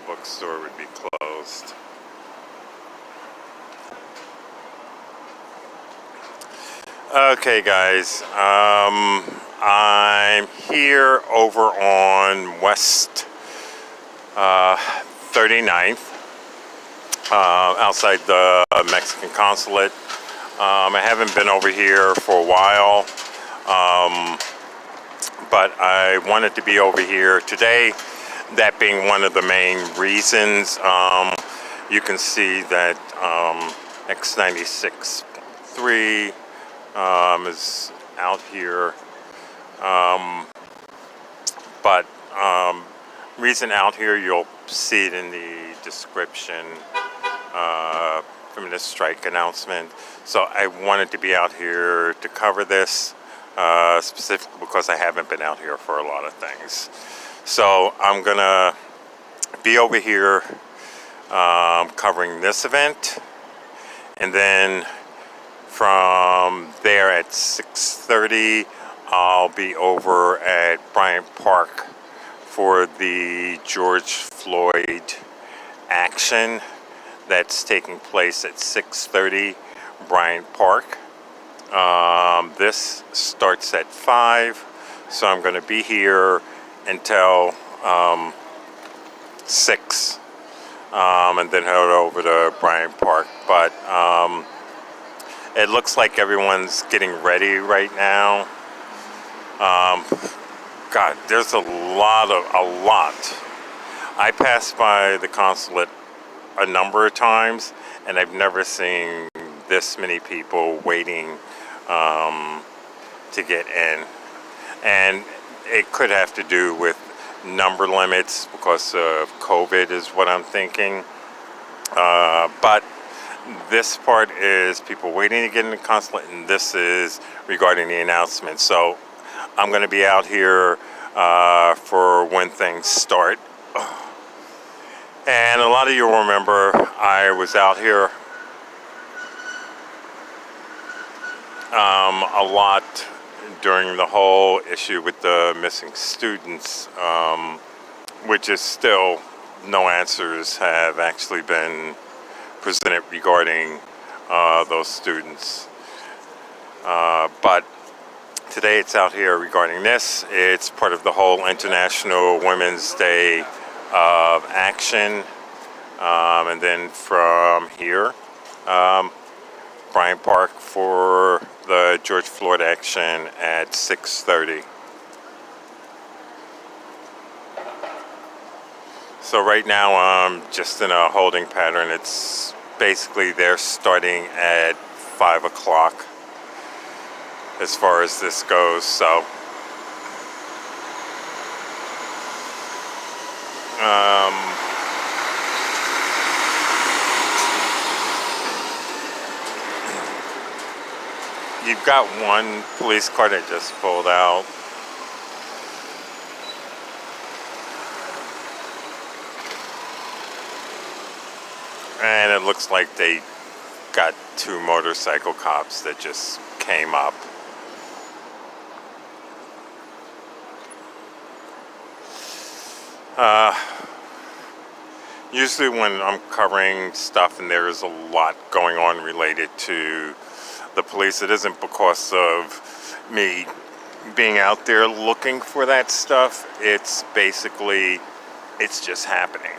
bookstore would be closed. Okay, guys, I'm here over on West 39th, outside the Mexican consulate. I haven't been over here for a while, but I wanted to be over here today, that being one of the main reasons. You can see that X96.3 is out here, but reason out here, you'll see it in the description, feminist strike announcement. So I wanted to be out here to cover this, specifically because I haven't been out here for a lot of things. So I'm gonna be over here covering this event, and then from there at 6:30, I'll be over at Bryant Park for the George Floyd action that's taking place at 6:30 Bryant Park. This starts at 5, so I'm going to be here until 6, and then head over to Bryant Park. But it looks like everyone's getting ready right now. God, there's a lot. I passed by the consulate a number of times, and I've never seen this many people waiting to get in. And it could have to do with number limits because of COVID is what I'm thinking. But this part is people waiting to get in the consulate, and this is regarding the announcement. So I'm going to be out here for when things start. And a lot of you will remember I was out here a lot during the whole issue with the missing students, which is still no answers have actually been presented regarding those students. But today it's out here regarding this. It's part of the whole International Women's Day of action. And then from here, Bryant Park for the George Floyd action at 6:30. So right now I'm just in a holding pattern. It's basically they're starting at 5 o'clock as far as this goes. So you've got one police car that just pulled out. And it looks like they got 2 motorcycle cops that just came up. Usually when I'm covering stuff and there is a lot going on related to the police, it isn't because of me being out there looking for that stuff. It's basically, it's just happening.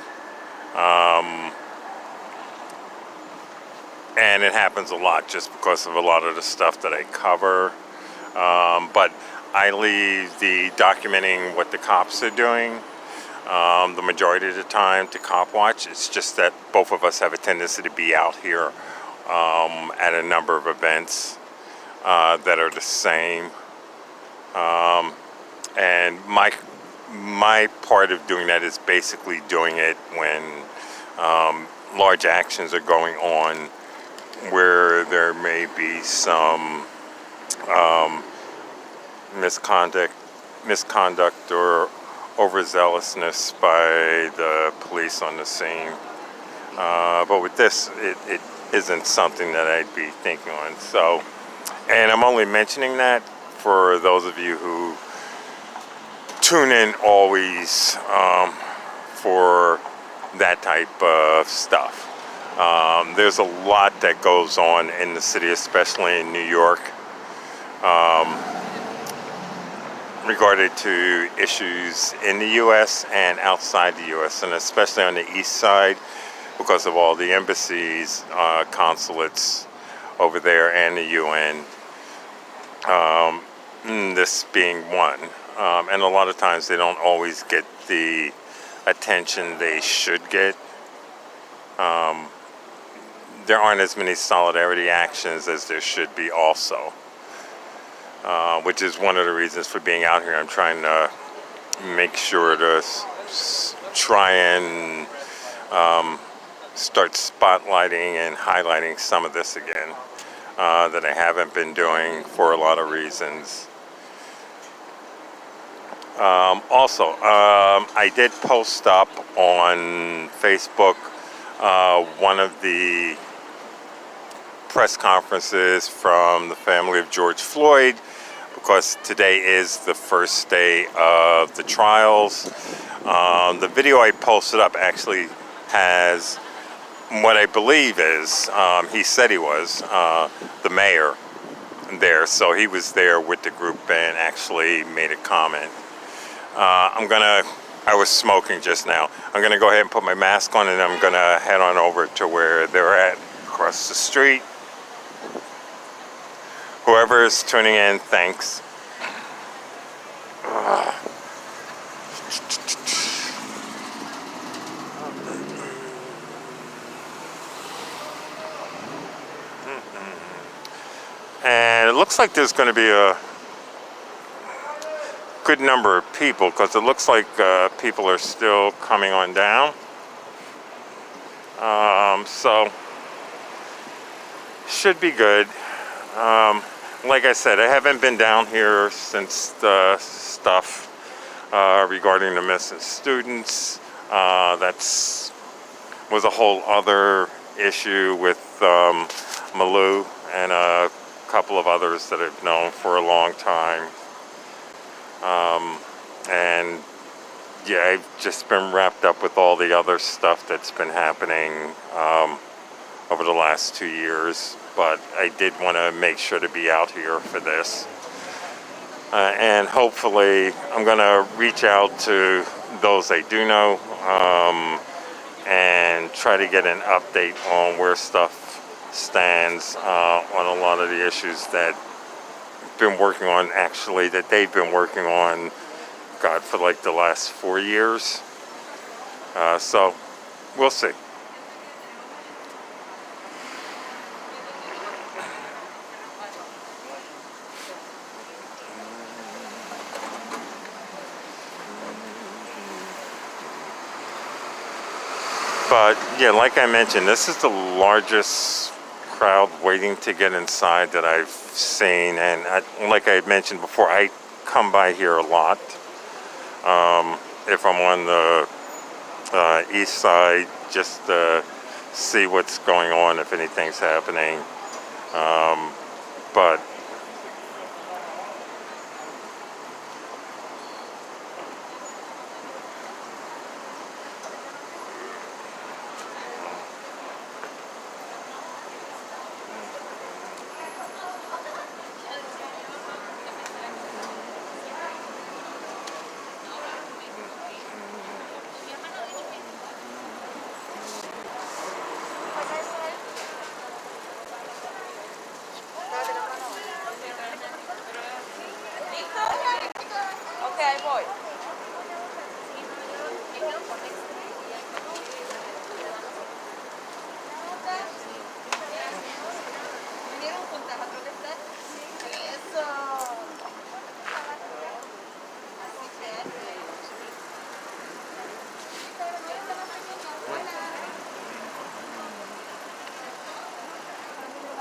And it happens a lot just because of a lot of the stuff that I cover. But I leave the documenting what the cops are doing the majority of the time to cop watch. It's just that both of us have a tendency to be out here at a number of events that are the same. And my part of doing that is basically doing it when large actions are going on where there may be some misconduct or overzealousness by the police on the scene. But with this, it isn't something that I'd be thinking on. So, and I'm only mentioning that for those of you who tune in always for that type of stuff. There's a lot that goes on in the city, especially in New York, regarding to issues in the U.S. and outside the U.S., and especially on the east side because of all the embassies, consulates over there, and the UN, this being one. And a lot of times they don't always get the attention they should get. There aren't as many solidarity actions as there should be also, which is one of the reasons for being out here. I'm trying to make sure to try and start spotlighting and highlighting some of this again that I haven't been doing for a lot of reasons. Also, I did post up on Facebook one of the press conferences from the family of George Floyd, because today is the first day of the trials. The video I posted up actually has what I believe is, he said he was, the mayor there. So he was there with the group and actually made a comment. I was smoking just now. I'm gonna go ahead and put my mask on, and I'm gonna head on over to where they're at, across the street. Whoever is tuning in, thanks. And it looks like there's going to be a good number of people, because it looks like people are still coming on down. So should be good. Like I said, I haven't been down here since the stuff regarding the missing students. That's was a whole other issue with Malou and a couple of others that I've known for a long time. And yeah, I've just been wrapped up with all the other stuff that's been happening over the last 2 years. But I did want to make sure to be out here for this. And hopefully I'm going to reach out to those I do know and try to get an update on where stuff stands on a lot of the issues that I've been working on, actually, that they've been working on, God, for like the last 4 years. So we'll see. But yeah, like I mentioned, this is the largest crowd waiting to get inside that I've seen. And like I mentioned before, I come by here a lot. If I'm on the east side, just to see what's going on, if anything's happening. But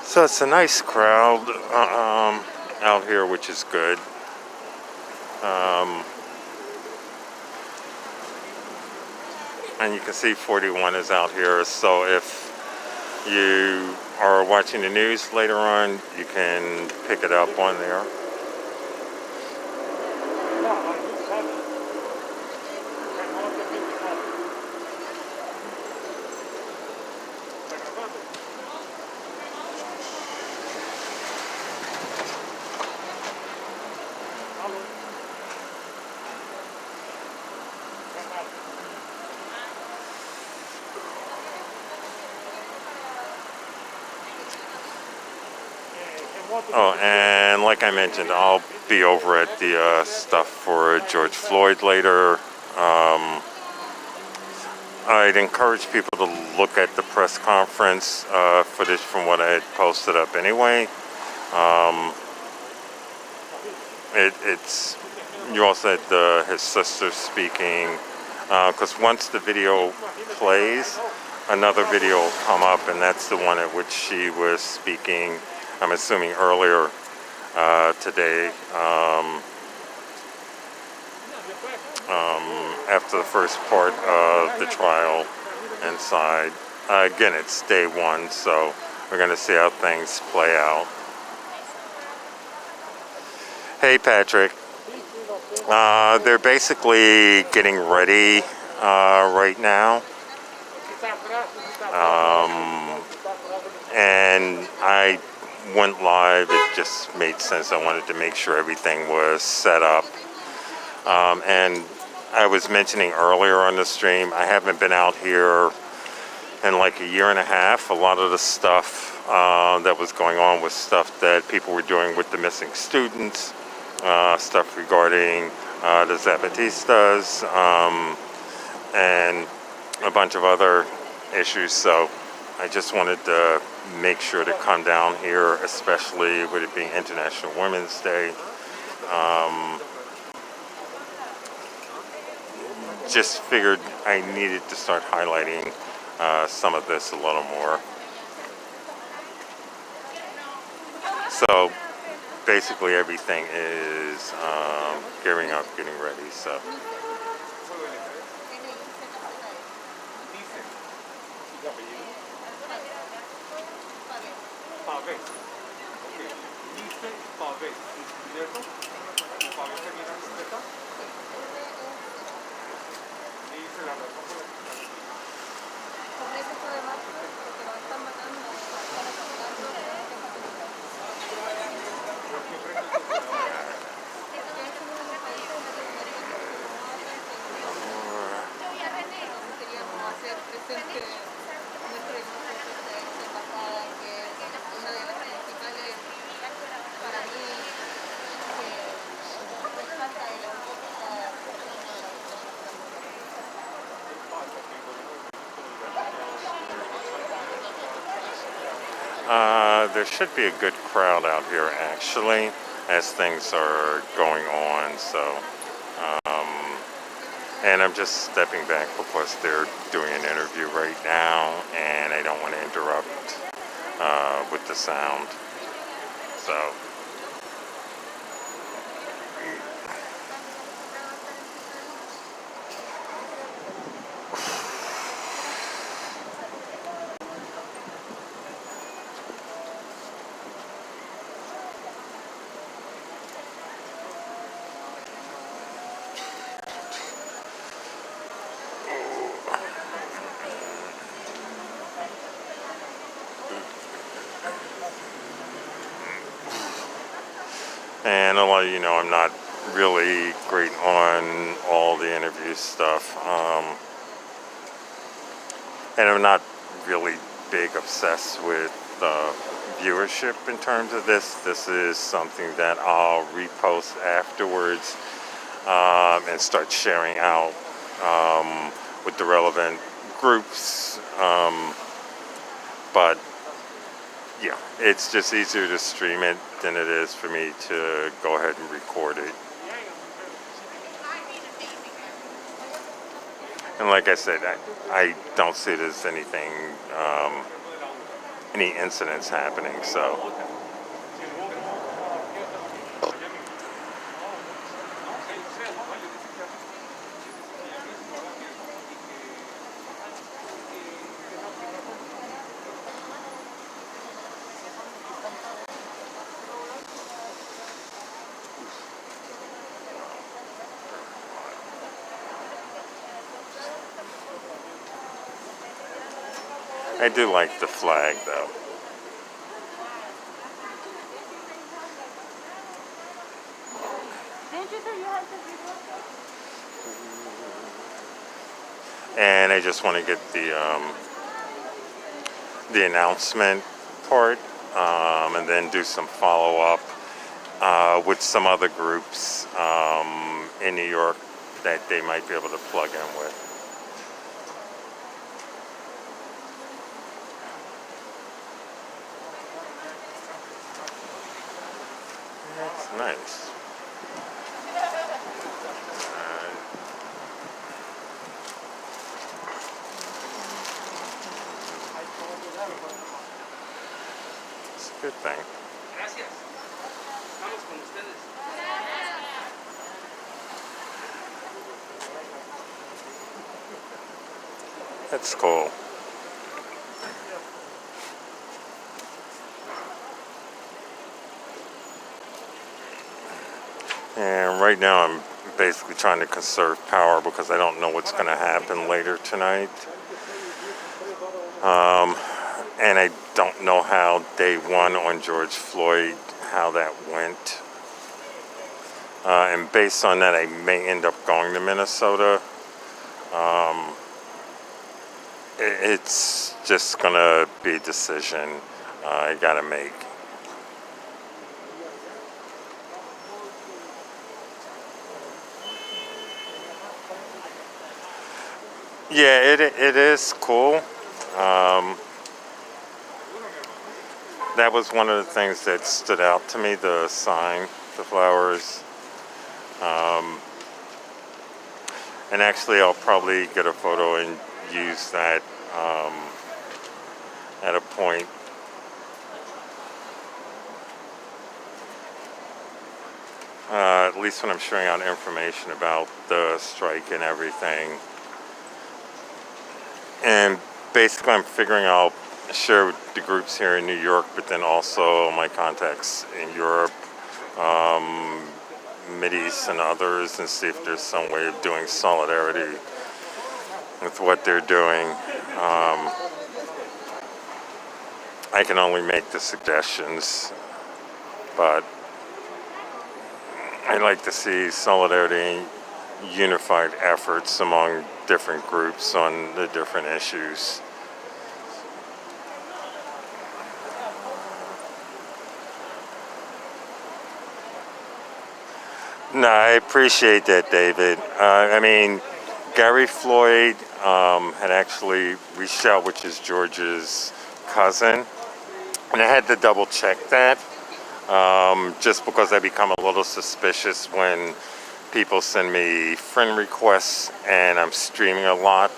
so it's a nice crowd out here, which is good. And you can see 41 is out here. So if you are watching the news later on, you can pick it up on there. Oh, and like I mentioned, I'll be over at the stuff for George Floyd later. I'd encourage people to look at the press conference footage from what I had posted up anyway. It's you also had his sister speaking, because once the video plays, another video will come up, and that's the one at which she was speaking, I'm assuming earlier today, after the first part of the trial inside. Again, it's day one, so we're going to see how things play out. Hey, Patrick. They're basically getting ready right now. And I went live. It just made sense. I wanted to make sure everything was set up. And I was mentioning earlier on the stream, I haven't been out here in like a year and a half. A lot of the stuff that was going on was stuff that people were doing with the missing students, stuff regarding the Zapatistas, and a bunch of other issues. So I just wanted to make sure to come down here, especially with it being International Women's Day. Just figured I needed to start highlighting some of this a little more. So basically everything is gearing up, getting ready. So there should be a good crowd out here actually as things are going on. So and I'm just stepping back because they're doing an interview right now and I don't want to interrupt with the sound. So and a lot of you know I'm not really great on all the interview stuff, and I'm not really big obsessed with viewership in terms of this. This is something that I'll repost afterwards and start sharing out with the relevant groups, but yeah, it's just easier to stream it than it is for me to go ahead and record it. And like I said, I don't see there's anything, any incidents happening, so. I do like the flag, though. And I just want to get the announcement part and then do some follow-up with some other groups in New York that they might be able to plug in with. That's nice. It's a good thing. That's cool. And right now I'm basically trying to conserve power because I don't know what's going to happen later tonight. And I don't know how day one on George Floyd, how that went. And based on that, I may end up going to Minnesota. It's just going to be a decision I got to make. Yeah, it is cool. That was one of the things that stood out to me, the sign, the flowers. And actually, I'll probably get a photo and use that at a point. At least when I'm sharing out information about the strike and everything. And basically, I'm figuring I'll share with the groups here in New York, but then also my contacts in Europe, Mideast and others, and see if there's some way of doing solidarity with what they're doing. I can only make the suggestions, but I'd like to see solidarity and unified efforts among different groups on the different issues. No, I appreciate that, David. I mean, Gary Floyd had actually reached out, which is George's cousin, and I had to double check that, just because I become a little suspicious when people send me friend requests and I'm streaming a lot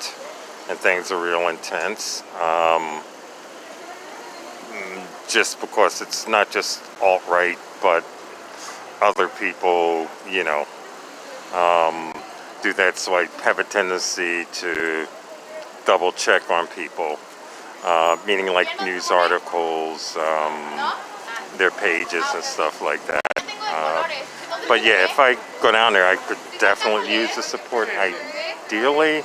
and things are real intense. Just because it's not just alt-right, but other people, do that. So I have a tendency to double check on people, meaning like news articles, their pages and stuff like that. But yeah, if I go down there, I could definitely use the support. Ideally,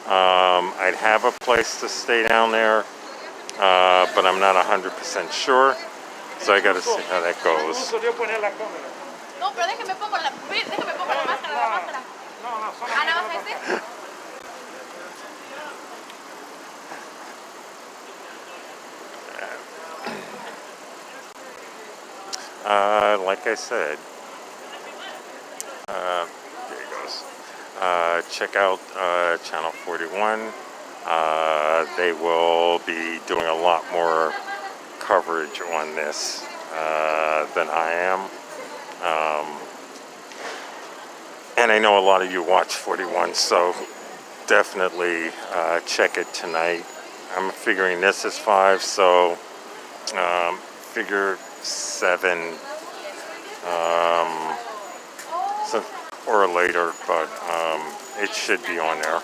I'd have a place to stay down there, but I'm not 100% sure. So I got to see how that goes. No, pero déjeme pongo la máscara. Ah, nada más este. Like I said, there it goes. Check out Channel 41. They will be doing a lot more coverage on this than I am. And I know a lot of you watch 41, so definitely check it tonight. I'm figuring this is 5, so figure 7 or later, but it should be on there.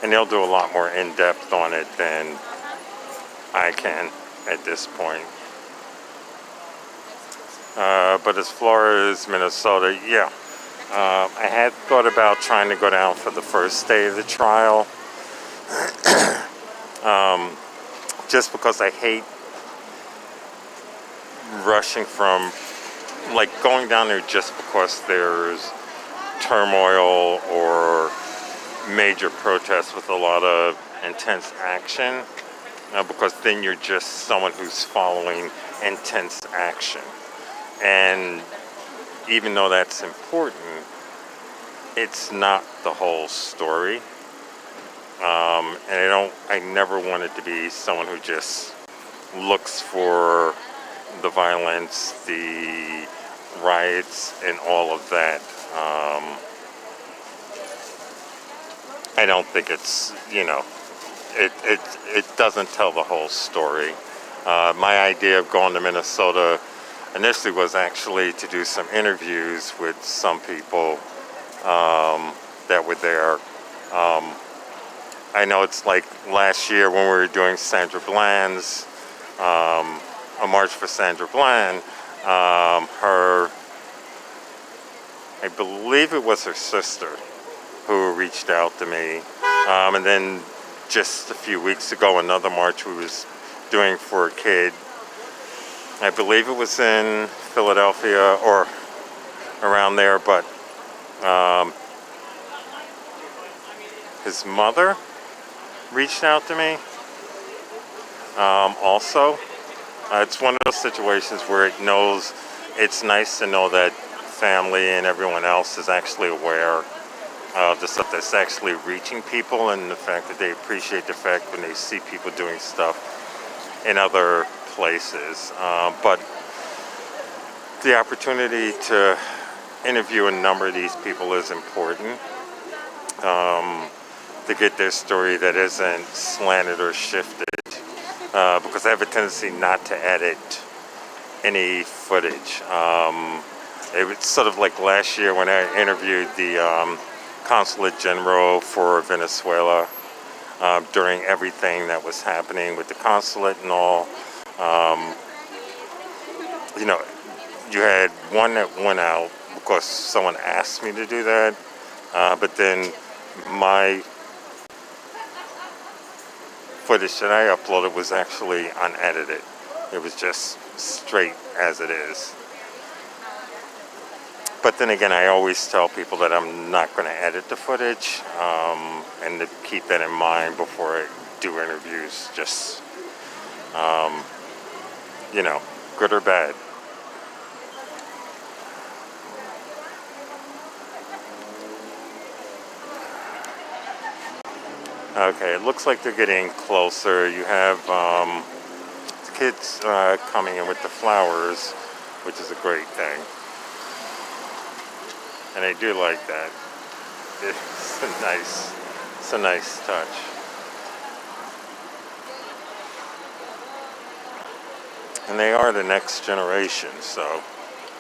And they'll do a lot more in-depth on it than I can at this point. But as far as Minnesota, yeah. I had thought about trying to go down for the first day of the trial. Just because I hate rushing from, like, going down there just because there's turmoil or major protests with a lot of intense action. because then you're just someone who's following intense action. And even though that's important, it's not the whole story. And I never wanted to be someone who just looks for the violence, the riots, and all of that. I don't think it's, it doesn't tell the whole story. My idea of going to Minnesota initially was actually to do some interviews with some people that were there. I know it's like last year when we were doing Sandra Bland's, a march for Sandra Bland, I believe it was her sister who reached out to me. And then just a few weeks ago, another march we was doing for a kid. I believe it was in Philadelphia or around there, but his mother reached out to me also. It's one of those situations where it's nice to know that family and everyone else is actually aware of the stuff that's actually reaching people, and the fact that they appreciate the fact when they see people doing stuff in other places. But the opportunity to interview a number of these people is important, to get their story that isn't slanted or shifted, because I have a tendency not to edit any footage. It was sort of like last year when I interviewed the Consulate General for Venezuela during everything that was happening with the consulate and all. You had one that went out because someone asked me to do that, but then my footage that I uploaded was actually unedited. It was just straight as it is. But then again, I always tell people that I'm not going to edit the footage, and to keep that in mind before I do interviews. Just, good or bad. Okay, it looks like they're getting closer. You have the kids coming in with the flowers, which is a great thing. And I do like that. It's a nice touch. And they are the next generation, so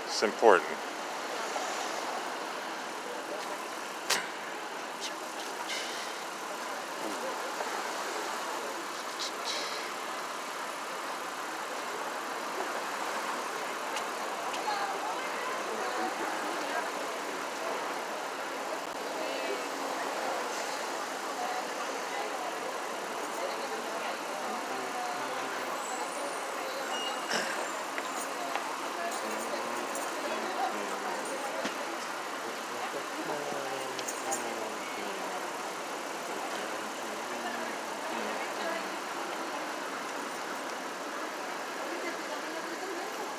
it's important.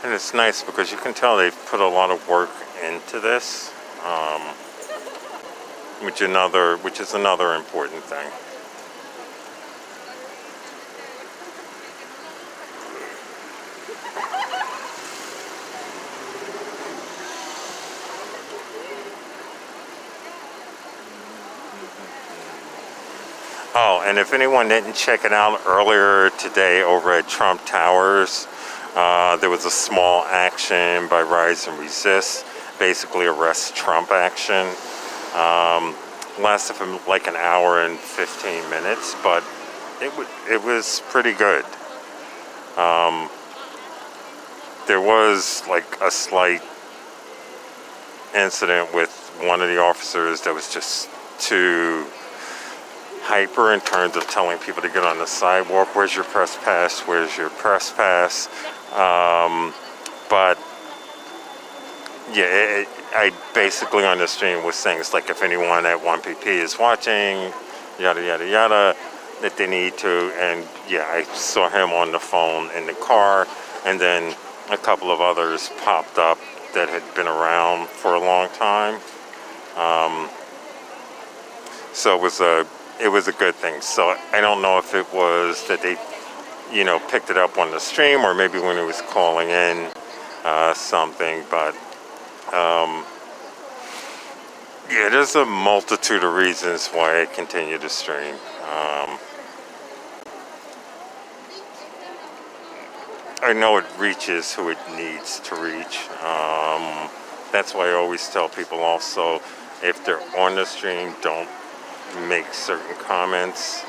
And it's nice because you can tell they've put a lot of work into this, which is another important thing. Oh, and if anyone didn't check it out earlier today over at Trump Towers, there was a small action by Rise and Resist, basically arrest Trump action. Lasted for like an hour and 15 minutes, but it was pretty good. There was like a slight incident with one of the officers that was just too hyper in terms of telling people to get on the sidewalk. Where's your press pass? Where's your press pass? But yeah, I basically on the stream was saying it's like if anyone at 1PP is watching, yada yada yada, that they need to. And yeah, I saw him on the phone in the car, and then a couple of others popped up that had been around for a long time. So it was a good thing. So I don't know if it was that they, picked it up on the stream, or maybe when he was calling in something. But yeah, there's a multitude of reasons why I continue to stream. I know it reaches who it needs to reach. That's why I always tell people also, if they're on the stream, don't make certain comments,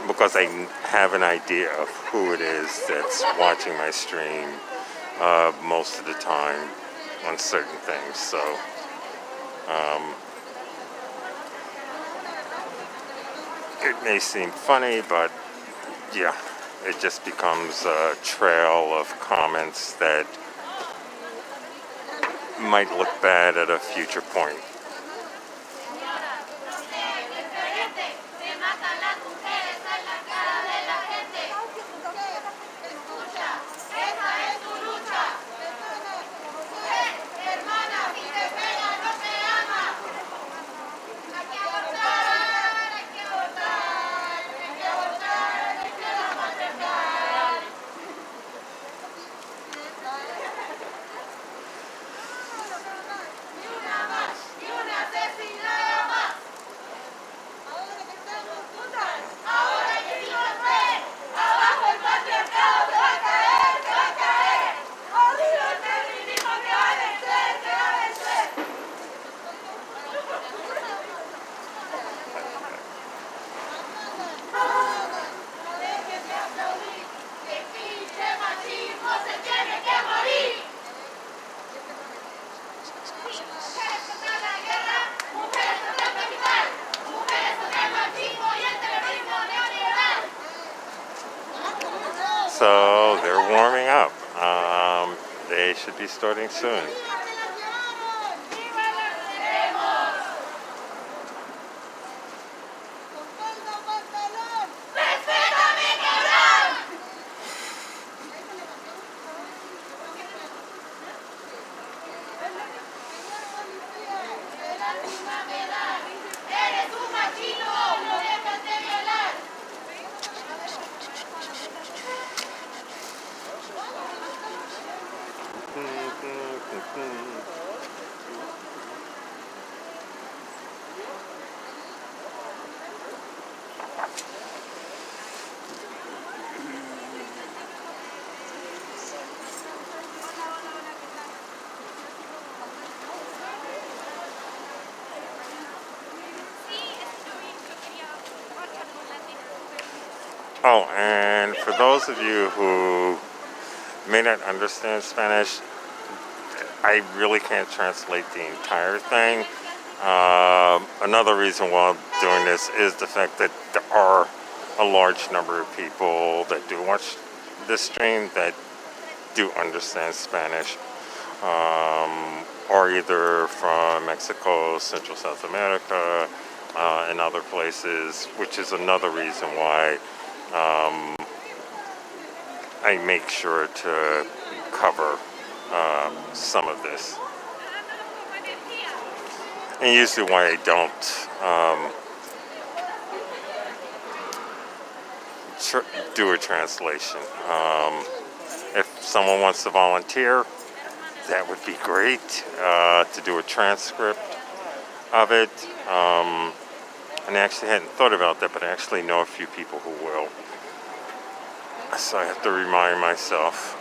because I have an idea of who it is that's watching my stream most of the time on certain things. So it may seem funny, but yeah, it just becomes a trail of comments that might look bad at a future point. So they're warming up. They should be starting soon. Oh, and for those of you who may not understand Spanish, I really can't translate the entire thing. Another reason why I'm doing this is the fact that there are a large number of people that do watch this stream that do understand Spanish, or either from Mexico, Central South America, and other places, which is another reason why I make sure to cover some of this. And usually why I don't do a translation. If someone wants to volunteer, that would be great, to do a transcript of it. And I actually hadn't thought about that, but I actually know a few people who will. So I have to remind myself.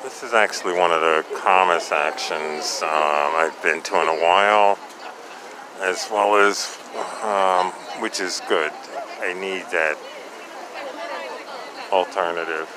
Let's This is actually one of the calmest actions I've been to in a while, as well as, which is good. I need that alternative.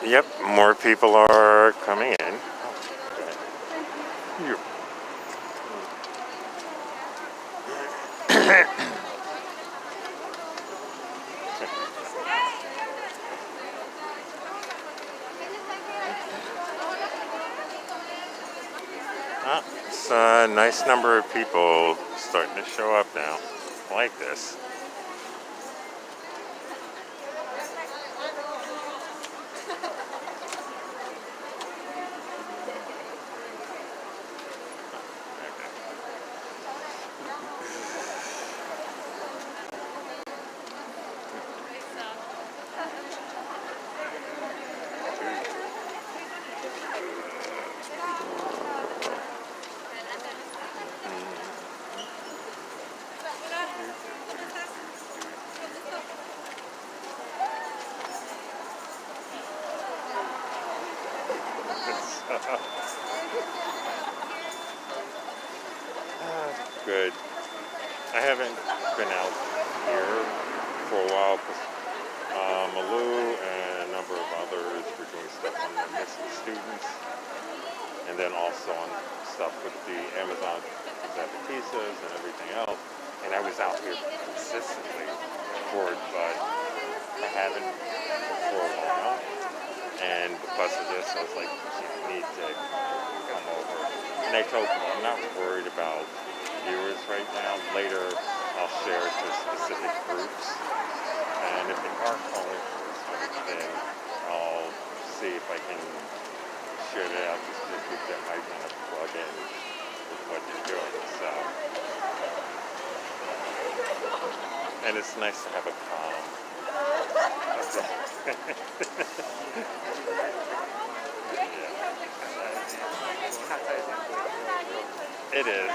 Yep, more people are coming in. You. It's a nice number of people starting to show up now. I like this. Good. I haven't been out here for a while because Malou and a number of others were doing stuff on the missing students, and then also on stuff with the Amazon Zapatistas and everything else. And I was out here consistently for it, but I haven't for a while. And because of this, I was like, you need to come over. And I told them I'm not worried about viewers right now. Later, I'll share it to specific groups. And if they are calling for something, then I'll see if I can share it out to specific groups that might kind of plug in with what they're doing. So, and it's nice to have a calm. It is,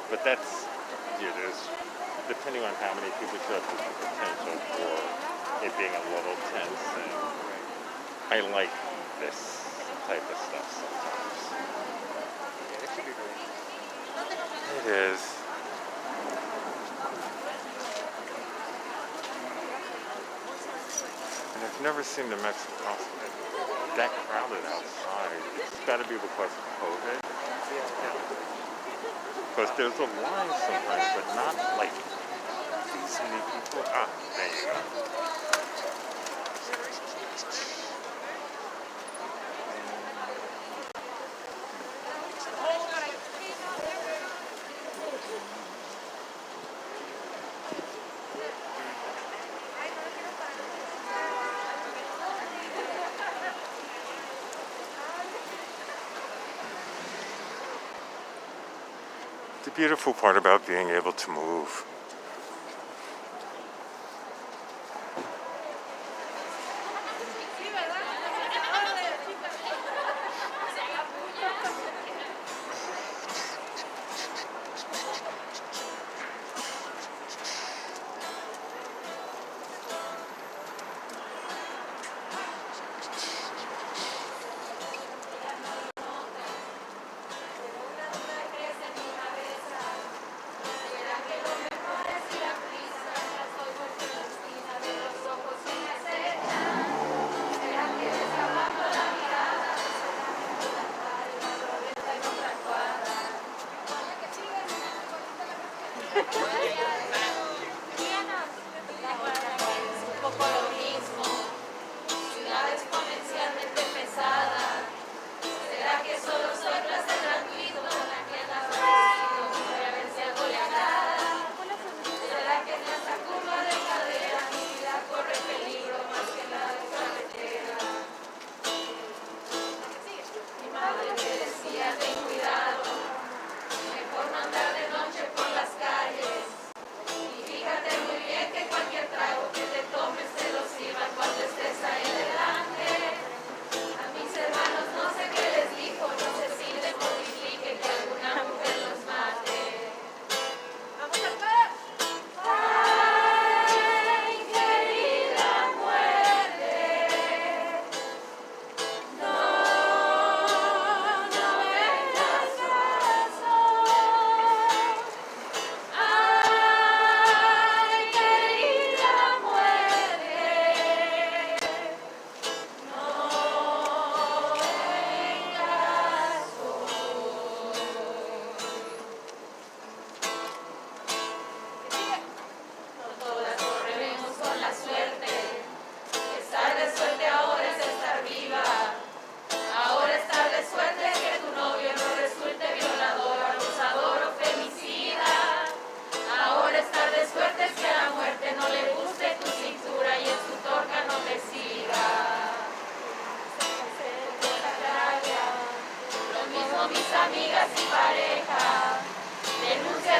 but that's, it is, depending on how many people show up, there's the potential for it being a little tense, and I like this type of stuff sometimes. It is. And I've never seen the Mexican hospital that crowded outside. It's got to be because of COVID. Because there's a line sometimes, but not like these many people. There you go. The beautiful part about being able to move.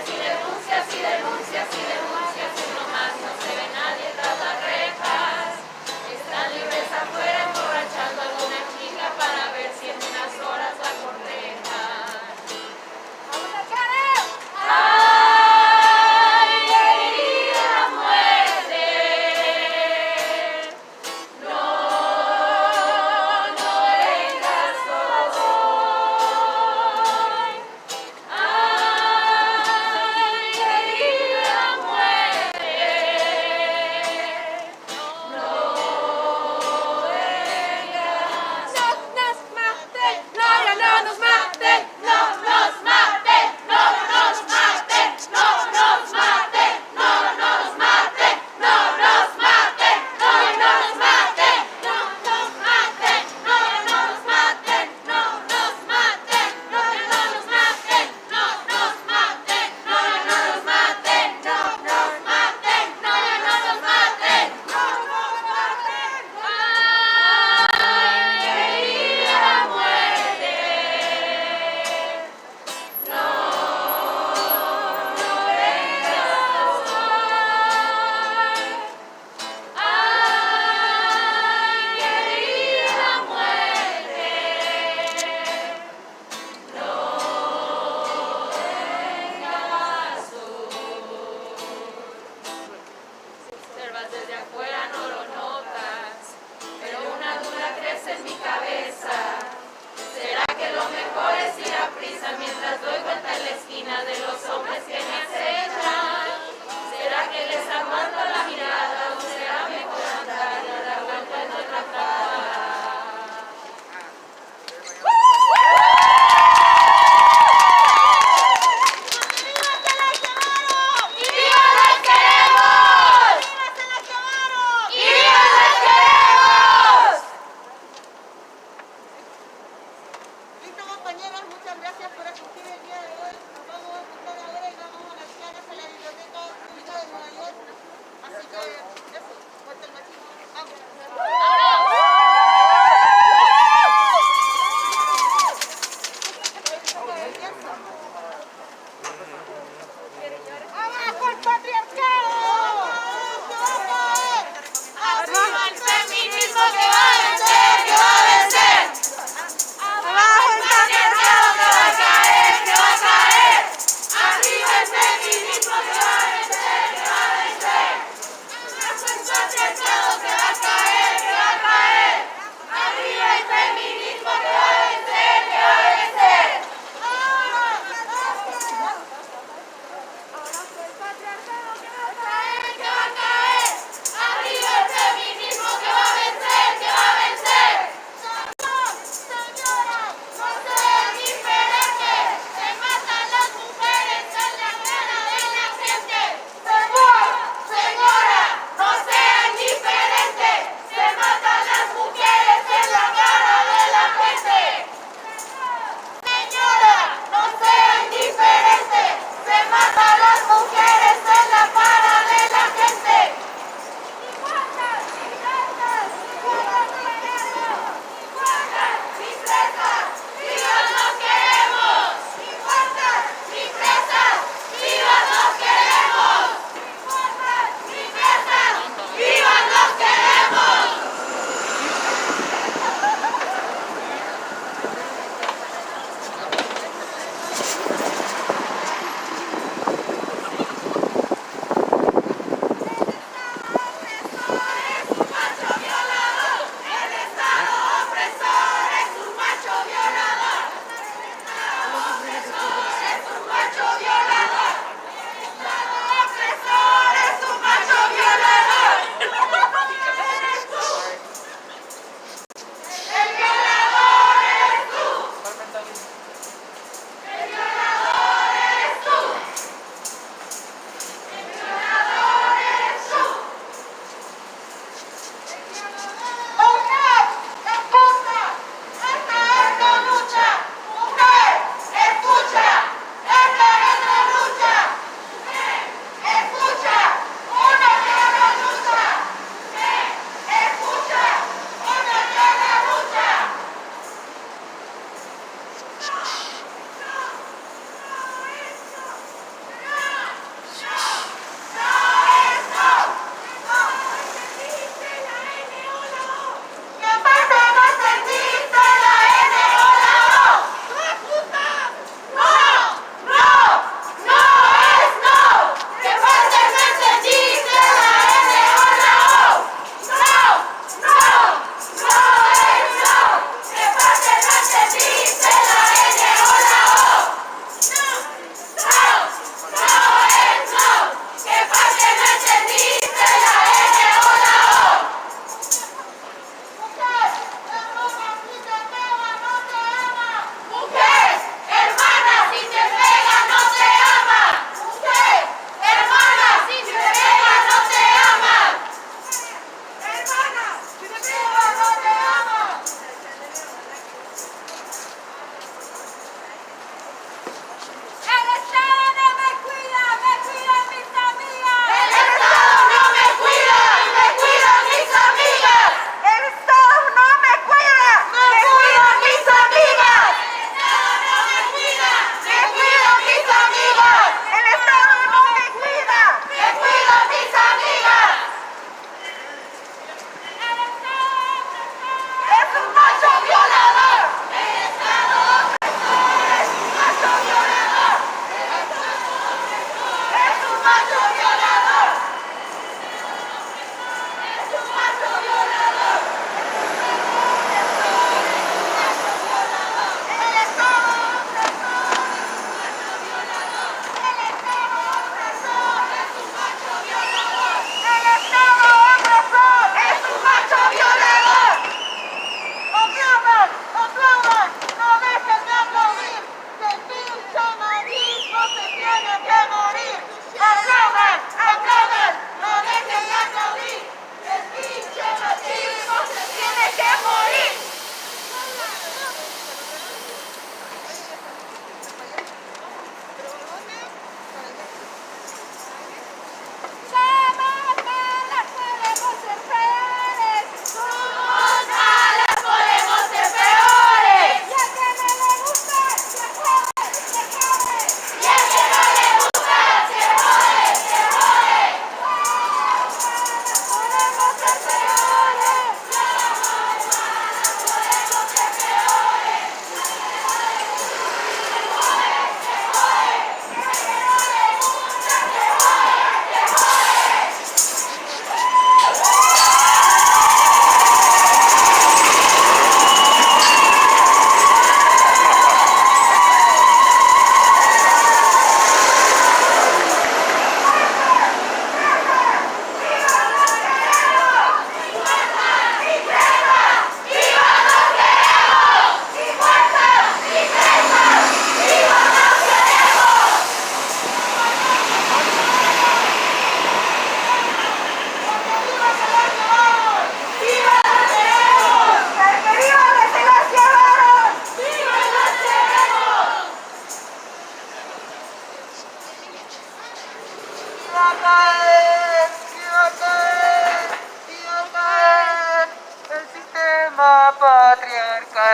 denuncias y denuncias y denuncias y denuncias y nomás no se ve nadie tras las rejas. Están libres afuera emborrachando a alguna chica para ver si en unas horas la cortejan. ¡Vamos a Cashapp! ¡Ay, herida muerte! No, no vengas hoy. Ay, herida muerte.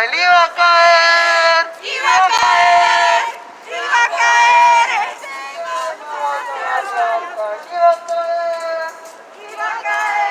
él iba a caer. Iba a caer, iba a caer. Iba a caer.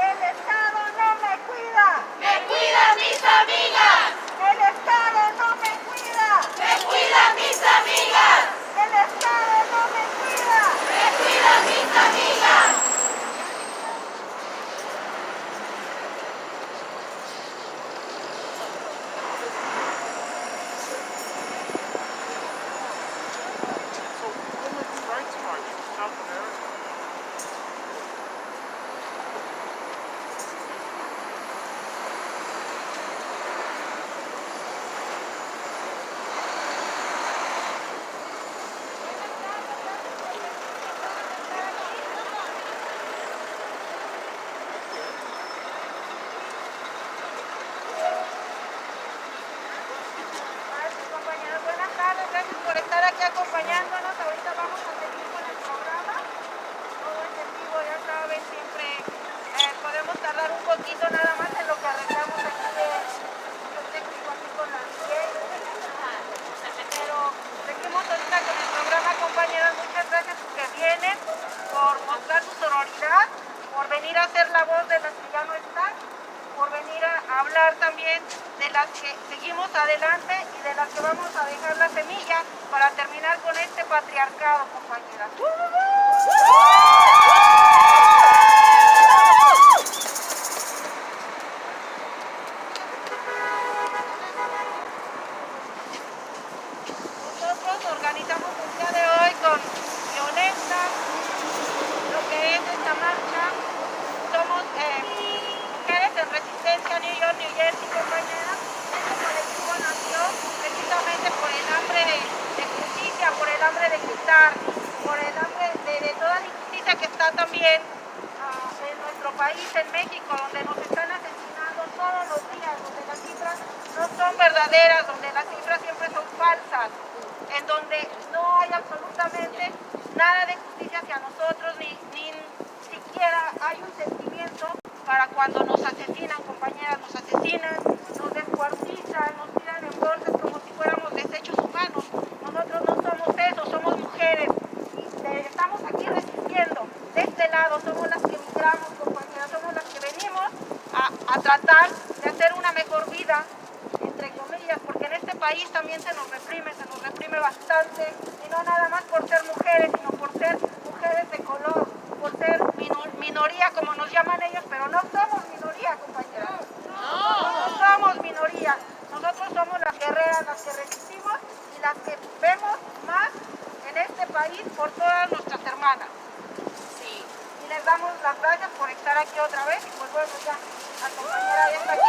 El Estado no me cuida. Me cuidan mis amigas. El Estado no me cuida. Me cuidan mis amigas. El Estado no me cuida. Me cuidan mis amigas. Compañeros, buenas tardes, gracias por estar aquí acompañándonos. Ahorita vamos a seguir con el programa. Todo es en vivo, ya saben, siempre podemos tardar un poquito nada más en lo que arreglamos aquí yo técnico aquí con las 10. Pero seguimos ahorita con el programa, compañeras. Muchas gracias porque vienen, por mostrar su sororidad, por venir a hacer la voz de las que ya no están, por venir a hablar también de las que seguimos adelante y de las que vamos a dejar la semilla para terminar con este patriarcado, compañeras. Nosotros organizamos el día de hoy con Violeta lo que es esta marcha. Somos mujeres en resistencia, New York, New Jersey, compañeras. Este colectivo nació precisamente por el hambre de justicia, por el hambre de quitar, por el hambre de toda la injusticia que está también en nuestro país, en México, donde nos están asesinando todos los días, donde las cifras no son verdaderas, donde las cifras siempre son falsas, en donde no hay absolutamente nada de justicia hacia nosotros, ni siquiera hay un sentimiento para cuando nos asesinan, compañeras, nos asesinan, nos descuartizan, nos tiran en bolsas como si fuéramos desechos humanos. Nosotros no somos eso, somos mujeres y estamos aquí resistiendo. De este lado somos las que migramos, compañeras, somos las que venimos a tratar de hacer una mejor vida, entre comillas, porque en este país también se nos reprime bastante, y no nada más por ser mujeres, sino por ser mujeres de color, por ser minoría, como nos llaman ellos, pero no somos minoría, compañeras. No somos minoría. Nosotros somos las guerreras, las que resistimos. por todas nuestras hermanas. Sí. Y les damos las gracias por estar aquí otra vez y pues bueno, ya a compañera de esta aquí.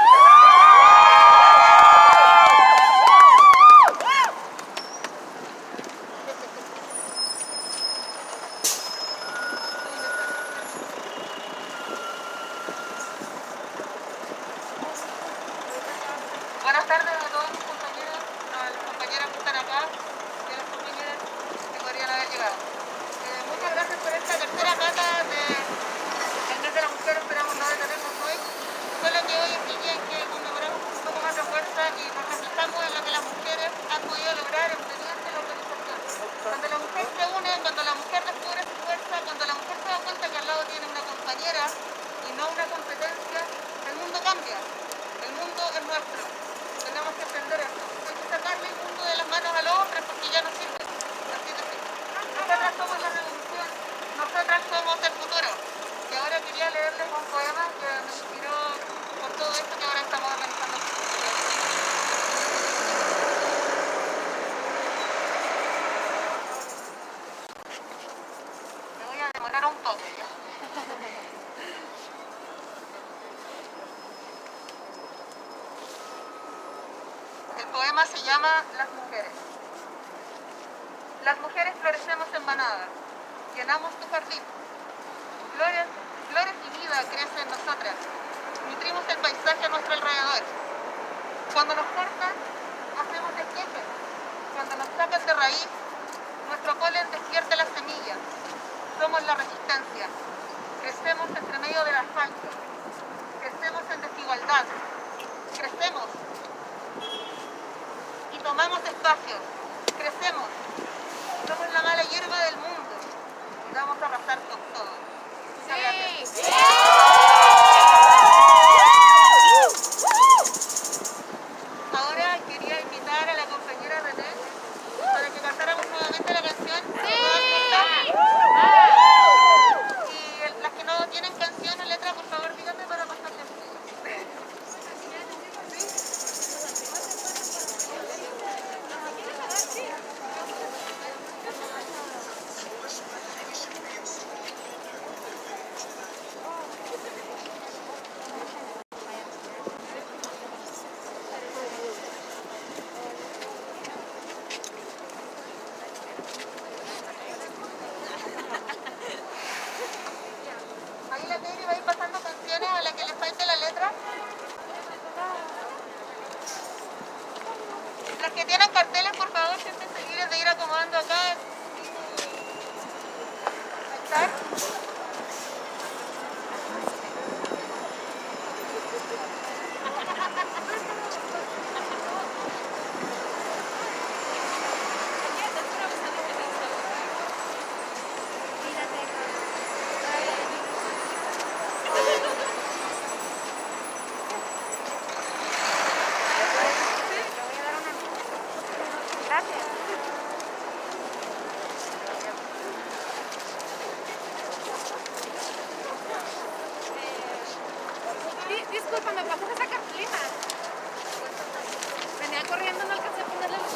Buenas tardes a todos mis compañeros, a las compañeras que están acá y a las compañeras que podrían haber llegado. Muchas gracias por esta tercera cata del mes de la mujer, esperamos no detenernos hoy. Solo que hoy es el día en que conmemoramos un poco más de fuerza y nos reflejamos en lo que las mujeres han podido lograr en mediante la organización. Cuando la mujer se une, cuando la mujer descubre su fuerza, cuando la mujer se da cuenta que al lado tiene una compañera y no una competencia, el mundo cambia. El mundo es nuestro. Tenemos que entender eso. Hay que sacarle el mundo de las manos a los hombres porque ya no sirve. Así de simple. Nosotras somos la revolución. Nosotras somos el futuro. Y ahora quería leerles un poema que me inspiró por todo esto que ahora estamos organizando. Me voy a demorar un poco ya. El poema se llama Las mujeres. Las mujeres florecemos en manada, llenamos tu jardín. Flores y vida crecen en nosotras, nutrimos el paisaje a nuestro alrededor. Cuando nos cortan, hacemos esquejes. Cuando nos sacan de raíz, nuestro polen despierta las semillas. Somos la resistencia. Crecemos entre medio del asfalto. Crecemos en desigualdad. Crecemos y tomamos espacios. Crecemos. Somos la mala hierba del mundo y vamos a arrasar con todo. Muchas gracias. Ahora quería invitar a la compañera René para que cantáramos nuevamente la canción. Y las que no tienen canción o letra, por favor díganme para pasarles. Ahí la Katie va a ir pasando canciones a la que le falte la letra. Las que tienen carteles, por favor, siéntense libres de ir acomodando acá. Ahí está. Disculpa, ¿me pasas esa cartulina? Venía corriendo, no alcancé a ponerle los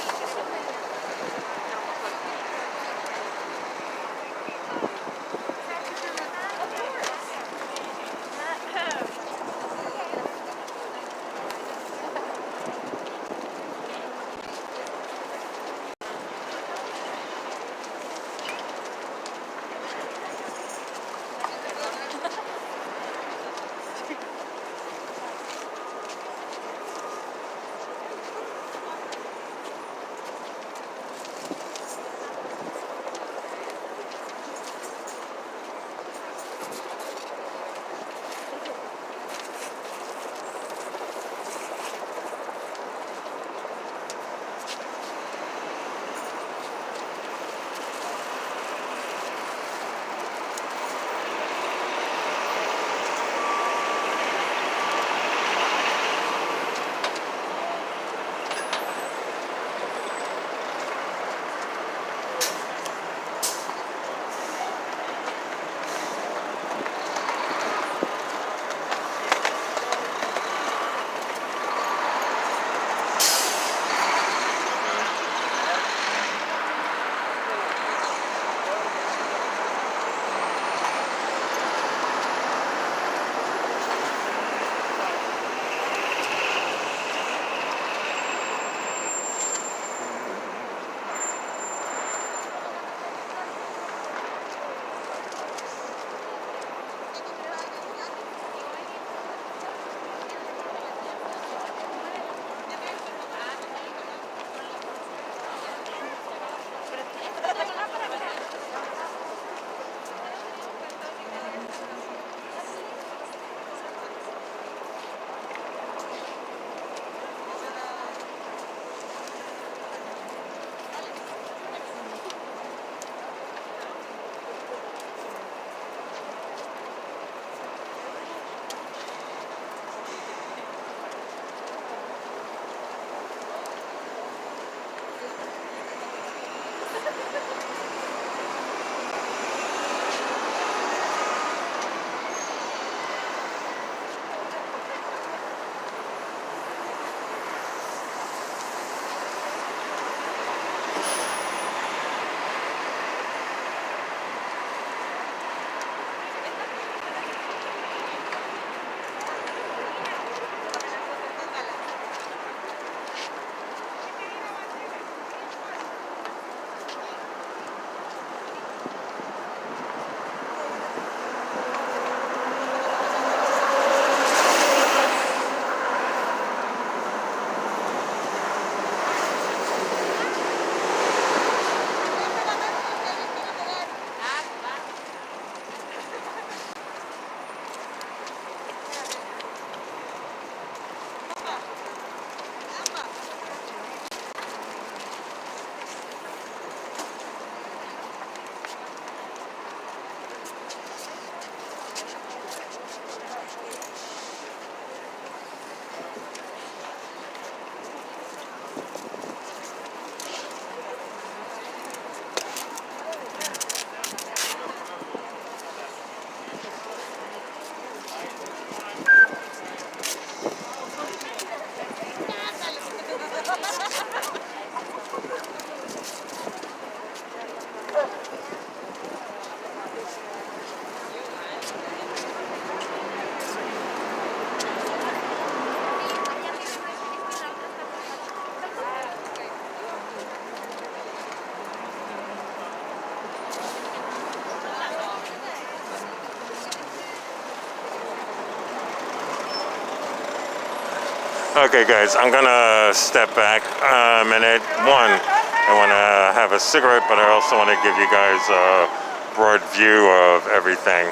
Okay, guys, I'm gonna step back a minute. One, I want to have a cigarette, but I also want to give you guys a broad view of everything.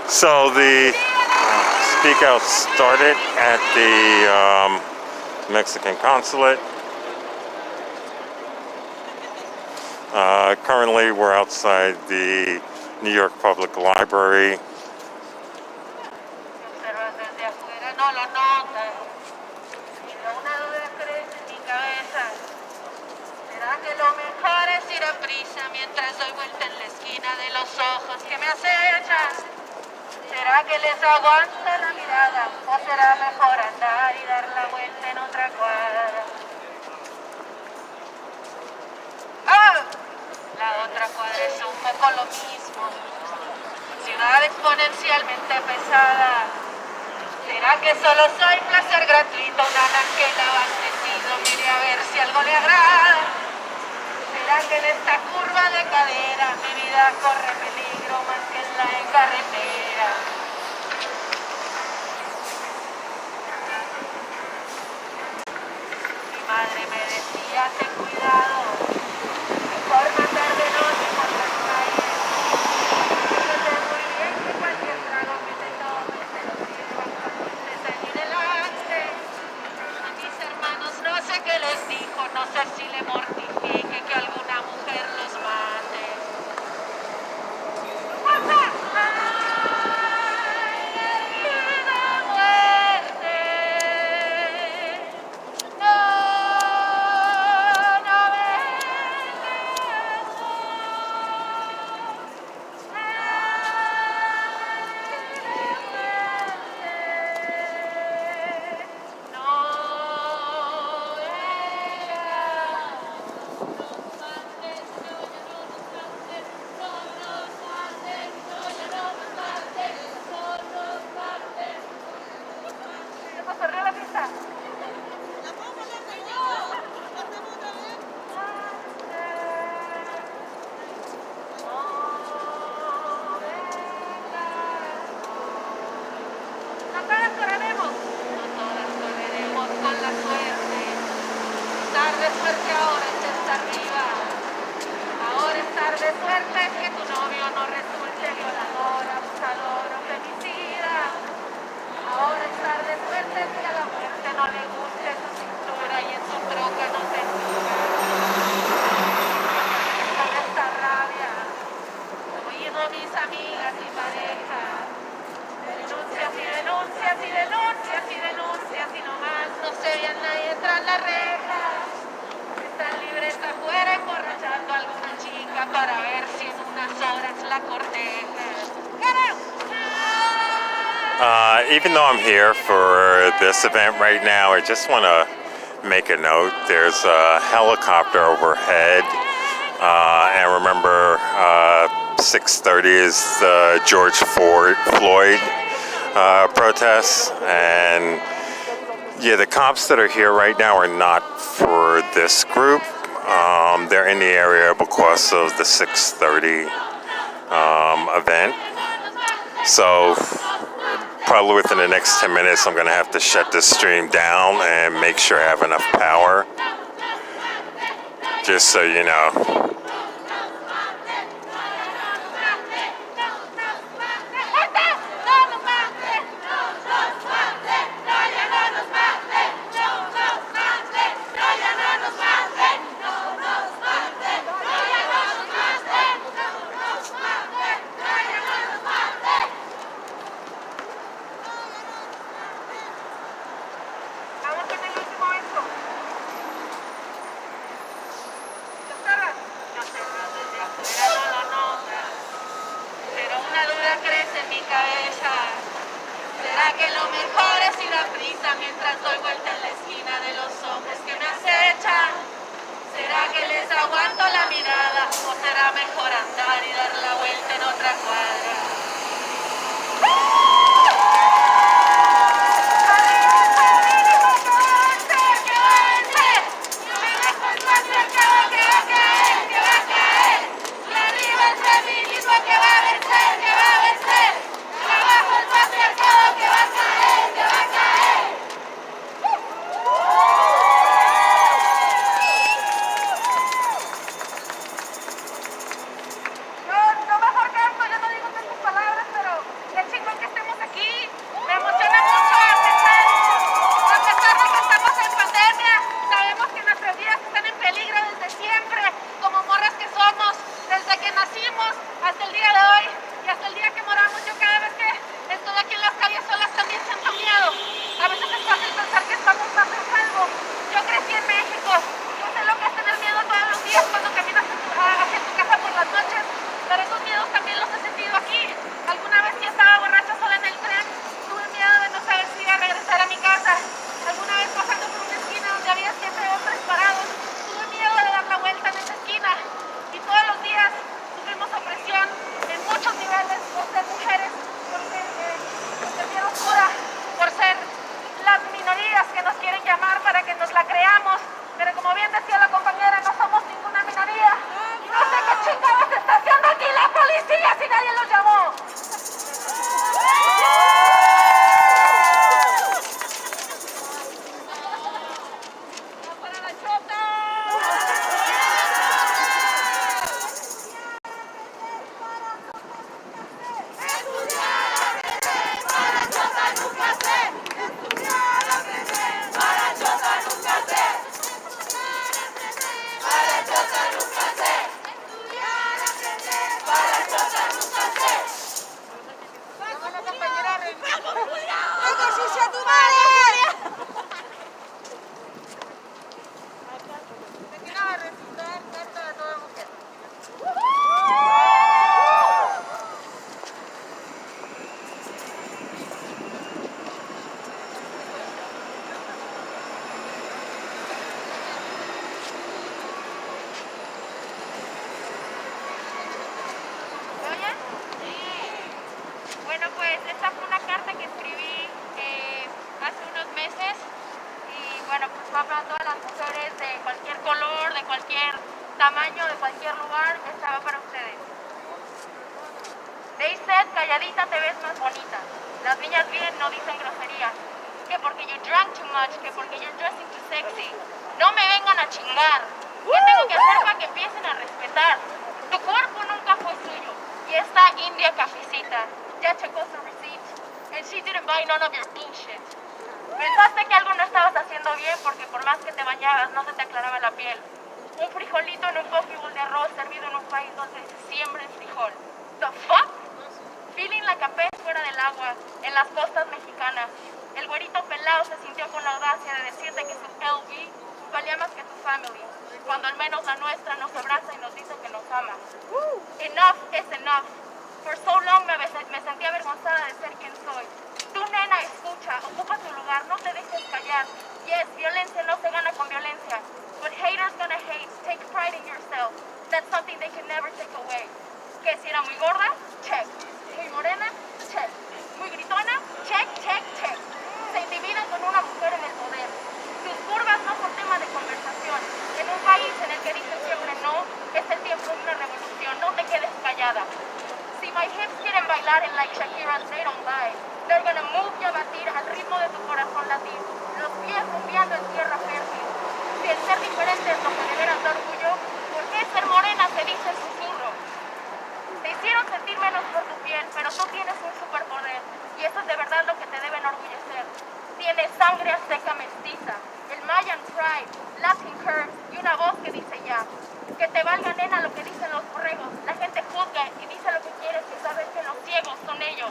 So the speak out started at the Mexican consulate. Currently, we're outside the New York Public Library. Observas desde afuera, no lo notas. Mira, una duda crece en mi cabeza. ¿Será que lo mejor es ir a prisa mientras doy vuelta en la esquina de los ojos que me acechan? ¿Será que les aguanta la mirada? ¿O será mejor andar y dar la vuelta en otra cuadra? ¡Ah! La otra cuadra es un poco lo mismo. Ciudad exponencialmente pesada. ¿Será que solo soy placer gratuito? Un anaquel abastecido. Mire a ver si algo le agrada. ¿Será que en esta curva de cadera mi vida corre peligro más que en la carretera? Mi madre me decía, ten cuidado, mejor matar de noche por las calles. Yo sé muy bien que cualquier trago que te tomes te lo sirvan cuando estés allí delante. A mis hermanos no sé qué les dijo, no sé si le mortifique que alguna mujer los mate. Suerte ahora es estar viva. Ahora estar de suerte es que tu novio no resulte violador, abusador o femicida. Ahora estar de suerte es que a la muerte no le guste su cintura y en su troca no se siga. Con esta rabia, oído mis amigas y parejas. Denuncias y denuncias y denuncias y denuncias y nomás no se ve a nadie tras las rejas. Están libres afuera emborrachando a alguna chica para ver si en unas horas la cortejan. Even though I'm here for this event right now, I just want to make a note. There's a helicopter overhead, and remember, 6:30 is the George Floyd protests, and yeah, the cops that are here right now are not for this group. They're in the area because of the 6:30 event. So probably within the next 10 minutes, I'm going to have to shut this stream down and make sure I have enough power. Just so you know. ¿Será que lo mejor es ir a prisa mientras doy vuelta en la esquina de los hombres que me acechan? ¿Será que les aguanto la mirada o será mejor andar y dar la vuelta en otra cuadra? ¡Que va a caer! que va a vencer, que va a vencer. Y abajo el patriarcado que va a caer, que va a caer. No mejor canto, yo no digo tantas palabras, pero qué chingón que estemos aquí. Me emociona mucho a pesar de que estamos en pandemia. Sabemos que nuestras vidas están en peligro desde siempre, como morras que somos, desde que nacimos hasta el día de hoy y hasta el día que moramos. Yo cada vez que estoy aquí en las calles solas también siento miedo. A veces es fácil pensar que estamos más en salvo. Yo crecí en México, yo sé lo que es tener miedo todos los días cuando caminas hacia tu casa por las noches. Pero esos miedos también los he sentido aquí. Alguna vez que estaba borracha sola en el tren, tuve miedo de no saber si iba a regresar a mi casa. Alguna vez pasando por una esquina donde había 7 hombres parados, tuve miedo de dar la vuelta en esa esquina. Y todos los días sufrimos opresión en muchos niveles por ser mujeres, por ser piel oscura, por ser las minorías que nos quieren llamar para que nos la creamos. Pero como bien decía la compañera, no somos ninguna minoría. No sé qué chingados está haciendo aquí la policía si nadie los llamó. ¡Para la chota! Bueno, pues esta fue una carta que escribí hace unos meses y bueno, pues va para todas las mujeres de cualquier color, de cualquier tamaño, de cualquier lugar. Esta va para ustedes. They said, calladita te ves más bonita. Las niñas bien no dicen groserías. Que porque you drank too much, que porque you're dressing too sexy. No me vengan a chingar. ¿Qué tengo que hacer para que empiecen a respetar? Tu cuerpo nunca fue suyo. Y esta india cafecita ya checó su receipt. And she didn't buy none of your bullshit. Pensaste que algo no estabas haciendo bien porque por más que te bañabas no se te aclaraba la piel. Un frijolito en un poke bowl de arroz servido en un país donde se siembra el frijol. The fuck? Feeling like a pez fuera del agua en las costas mexicanas. El güerito pelado se sintió con la audacia de decirte que su LV valía más que tu family, cuando al menos la nuestra nos abraza y nos dice que nos ama. Enough is enough. For so long me sentí avergonzada de ser quien soy. Tú, nena, escucha, ocupa tu lugar, no te dejes callar. Yes, violencia no se gana con violencia. But haters gonna hate. Take pride in yourself. That's something they can never take away. Que si era muy gorda, check. Muy morena, check. Muy gritona, check, check, check. Se intimida con una mujer en el poder. Tus curvas no son tema de conversación. En un país en el que dicen siempre no, es el tiempo de una revolución. No te quedes callada. Si my hips quieren bailar en like Shakira's They Don't Lie, they're gonna move y a batir al ritmo de tu corazón latir. Los pies rumbeando en tierra fértil. Si el ser diferente es lo que de veras da orgullo, ¿por qué ser morena se dice susurro? Te hicieron sentir menos por tu piel, pero tú tienes un superpoder. Y eso es de verdad lo que te debe enorgullecer. Tienes sangre azteca mestiza, el Mayan Pride, Latin Curves y una voz que dice ya. Que te valga, nena, lo que dicen los borregos. La gente juzga y dice lo que quiere sin saber que los ciegos son ellos.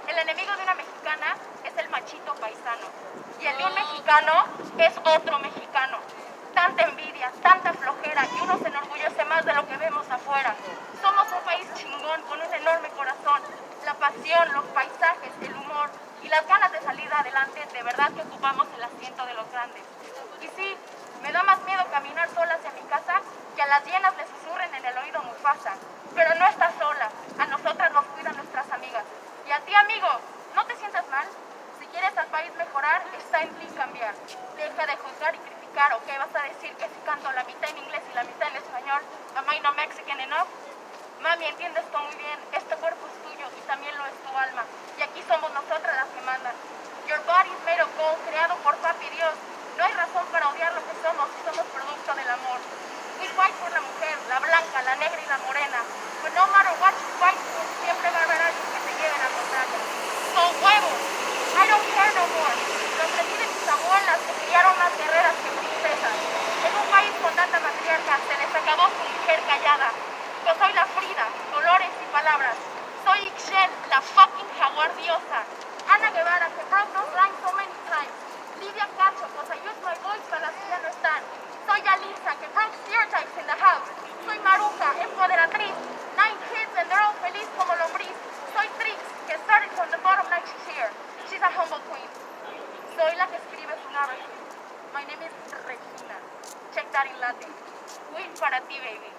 El enemigo de una mexicana es el machito paisano. Y el de un mexicano es otro mexicano. Tanta envidia, tanta flojera y uno se enorgullece más de lo que vemos afuera. Somos un país chingón con un enorme corazón. La pasión, los paisajes, el humor y las ganas de salir adelante, de verdad que ocupamos el asiento de los grandes. Y sí, me da más miedo caminar sola hacia mi casa que a las hienas le susurren en el oído Mufasa. Pero no estás sola, a nosotras nos cuidan nuestras amigas. Y a ti, amigo, no te sientas mal. Si quieres al país mejorar, está en ti cambiar. Deja de juzgar y criticar, ¿o qué vas a decir? Que si canto la mitad en inglés y la mitad en español, am I not Mexican enough? Mami, entiende entiendo esto muy bien. Este cuerpo es tuyo y también lo es tu alma. Y aquí somos nosotras las que mandan. Your body is made of gold, creado por Papi Dios. No hay razón para odiar lo que somos si somos producto del amor. We fight por la mujer, la blanca, la negra y la morena. But no matter what you fight for, siempre va a haber alguien que te lleve la contraria. Con huevos. I don't care no more. Lo aprendí de mis abuelas que criaron más guerreras que princesas. En un país con tanta matriarca se les acabó su mujer callada. Yo soy la Frida, colores y palabras. Soy Ixchel, la fucking jaguar diosa. Ana Guevara, que broke those lines so many times. Lidia Cacho, cause I use my voice para las que ya no están. Soy Alisa, que broke stereotypes in the house. Soy Maruca, empoderatriz. 9 kids and they're all feliz como lombriz. Soy Trix, que started from the bottom like she's here. She's a humble queen. Soy la que escribe su narrative. My name is Regina. Check that in Latin. Queen para ti, baby.